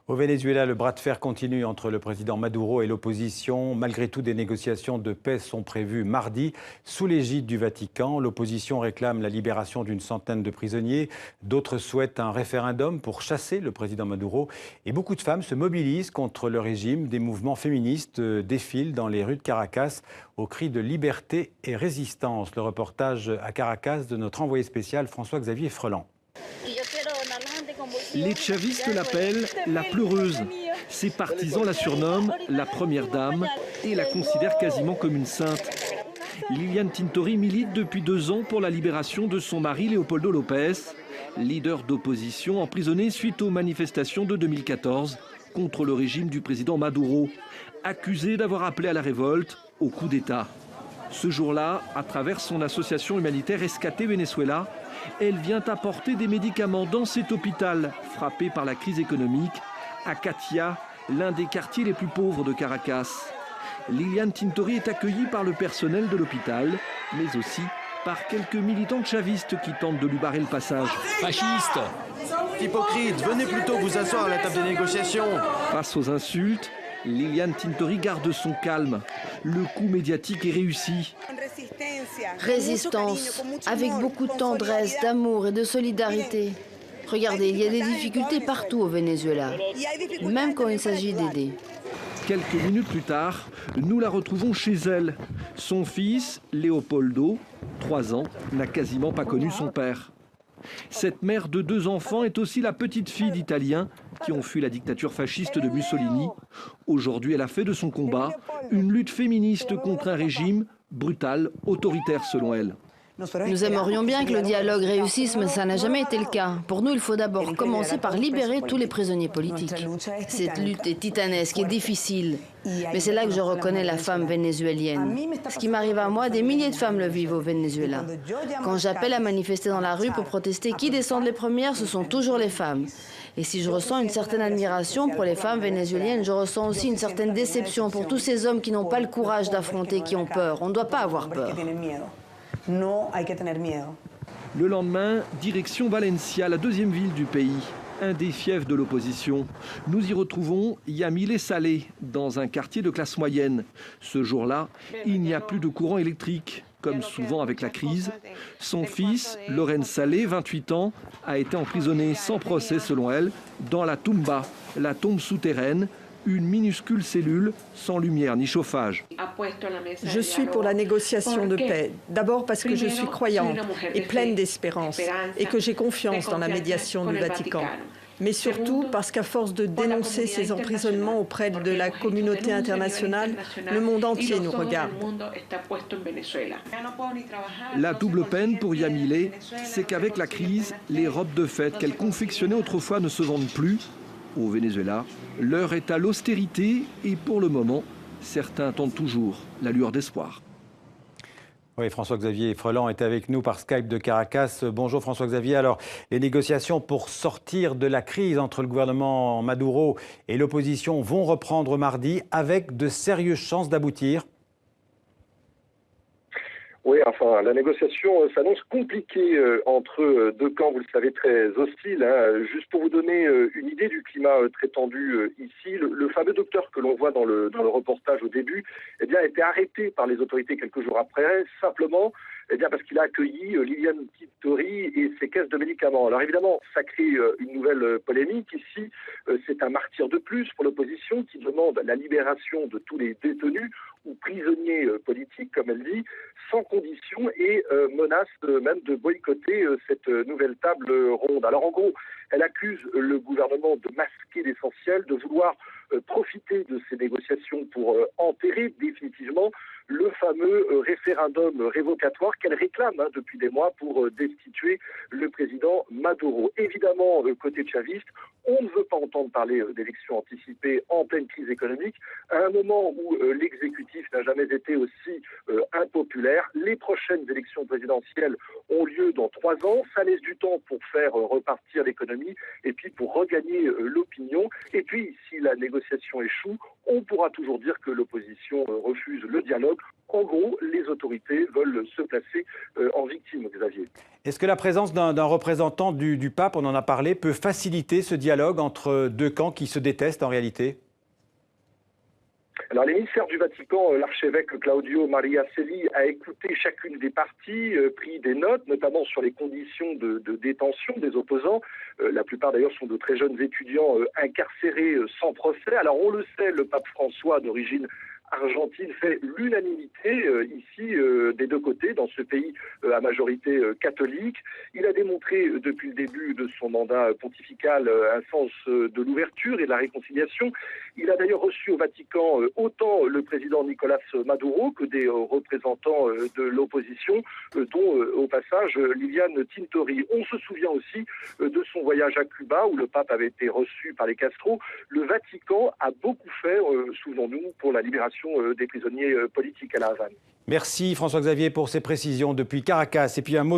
Au Venezuela, le bras de fer continue entre le président Maduro et l'opposition. Malgré tout, des négociations de paix sont prévues mardi sous l'égide du Vatican. L'opposition réclame la libération d'une centaine de prisonniers. D'autres souhaitent un référendum pour chasser le président Maduro. Et beaucoup de femmes se mobilisent contre le régime. Des mouvements féministes défilent dans les rues de Caracas au cri de liberté et résistance. Le reportage à Caracas de notre envoyé spécial François-Xavier Freland. Les chavistes l'appellent la pleureuse. Ses partisans la surnomment la première dame et la considèrent quasiment comme une sainte. Lilian Tintori milite depuis 2 ans pour la libération de son mari Leopoldo López, leader d'opposition emprisonné suite aux manifestations de 2014 contre le régime du président Maduro, accusé d'avoir appelé à la révolte, au coup d'État. Ce jour-là, à travers son association humanitaire Rescate Venezuela, elle vient apporter des médicaments dans cet hôpital frappé par la crise économique, à Catia, l'un des quartiers les plus pauvres de Caracas. Lilian Tintori est accueillie par le personnel de l'hôpital, mais aussi par quelques militants chavistes qui tentent de lui barrer le passage. Fasciste! Hypocrite, venez plutôt vous asseoir à la table des négociations. Face aux insultes, Lilian Tintori garde son calme. Le coup médiatique est réussi. Résistance, avec beaucoup de tendresse, d'amour et de solidarité. Regardez, il y a des difficultés partout au Venezuela, même quand il s'agit d'aider. Quelques minutes plus tard, nous la retrouvons chez elle. Son fils, Leopoldo, 3 ans, n'a quasiment pas connu son père. Cette mère de 2 enfants est aussi la petite fille d'Italiens qui ont fui la dictature fasciste de Mussolini. Aujourd'hui, elle a fait de son combat une lutte féministe contre un régime brutal, autoritaire selon elle. Nous aimerions bien que le dialogue réussisse, mais ça n'a jamais été le cas. Pour nous, il faut d'abord commencer par libérer tous les prisonniers politiques. Cette lutte est titanesque et difficile, mais c'est là que je reconnais la femme vénézuélienne. Ce qui m'arrive à moi, des milliers de femmes le vivent au Venezuela. Quand j'appelle à manifester dans la rue pour protester, qui descendent les premières, ce sont toujours les femmes. Et si je ressens une certaine admiration pour les femmes vénézuéliennes, je ressens aussi une certaine déception pour tous ces hommes qui n'ont pas le courage d'affronter, qui ont peur. On ne doit pas avoir peur. Le lendemain, direction Valencia, la 2e ville du pays, un des fiefs de l'opposition. Nous y retrouvons Yamile Saleh, dans un quartier de classe moyenne. Ce jour-là, il n'y a plus de courant électrique. Comme souvent avec la crise, son fils, Loren Saleh, 28 ans, a été emprisonné sans procès selon elle, dans la Tumba, la tombe souterraine, une minuscule cellule sans lumière ni chauffage. Je suis pour la négociation de paix. D'abord parce que je suis croyante et pleine d'espérance et que j'ai confiance dans la médiation du Vatican. Mais surtout parce qu'à force de dénoncer ces emprisonnements auprès de la communauté internationale, le monde entier nous regarde. La double peine pour Yamile, c'est qu'avec la crise, les robes de fête qu'elle confectionnait autrefois ne se vendent plus. Au Venezuela, l'heure est à l'austérité et pour le moment, certains attendent toujours la lueur d'espoir. Oui, François-Xavier Freland est avec nous par Skype de Caracas. Bonjour François-Xavier. Alors, les négociations pour sortir de la crise entre le gouvernement Maduro et l'opposition vont reprendre mardi avec de sérieuses chances d'aboutir. Oui, enfin, la négociation s'annonce compliquée entre 2 camps, vous le savez, très hostiles. Hein. Juste pour vous donner une idée du climat très tendu ici, le fameux docteur que l'on voit dans le reportage au début, eh bien, a été arrêté par les autorités quelques jours après, simplement parce qu'il a accueilli Lilian Tintori et ses caisses de médicaments. Alors évidemment, ça crée une nouvelle polémique. Ici, c'est un martyr de plus pour l'opposition qui demande la libération de tous les détenus ou prisonniers politiques, comme elle dit, sans condition et menace même de boycotter cette nouvelle table ronde. Alors en gros, elle accuse le gouvernement de masquer l'essentiel, de vouloir profiter de ces négociations pour enterrer définitivement le fameux référendum révocatoire qu'elle réclame depuis des mois pour destituer le président Maduro. Évidemment, côté chaviste, on ne veut pas entendre parler d'élections anticipées en pleine crise économique, à un moment où l'exécutif n'a jamais été aussi impopulaire. Les prochaines élections présidentielles ont lieu dans 3 ans. Ça laisse du temps pour faire repartir l'économie et puis pour regagner l'opinion. Et puis, si la négociation échoue, on pourra toujours dire que l'opposition refuse le dialogue. En gros, les autorités veulent se placer en victime, Xavier. Est-ce que la présence d'un représentant du pape, on en a parlé, peut faciliter ce dialogue entre deux camps qui se détestent en réalité ? Alors, l'émissaire du Vatican, l'archevêque Claudio Maria Celli, a écouté chacune des parties, pris des notes, notamment sur les conditions de détention des opposants. La plupart d'ailleurs sont de très jeunes étudiants incarcérés sans procès. Alors, on le sait, le pape François, d'origine argentine, fait l'unanimité ici des deux côtés dans ce pays à majorité catholique. Il a démontré depuis le début de son mandat pontifical un sens de l'ouverture et de la réconciliation. Il a d'ailleurs reçu au Vatican autant le président Nicolás Maduro que des représentants de l'opposition, dont au passage Liliane Tintori. On se souvient aussi de son voyage à Cuba où le pape avait été reçu par les Castro. Le Vatican a beaucoup fait, souvenons-nous, pour la libération des prisonniers politiques à La Havane. Merci François-Xavier pour ces précisions depuis Caracas. Et puis un mot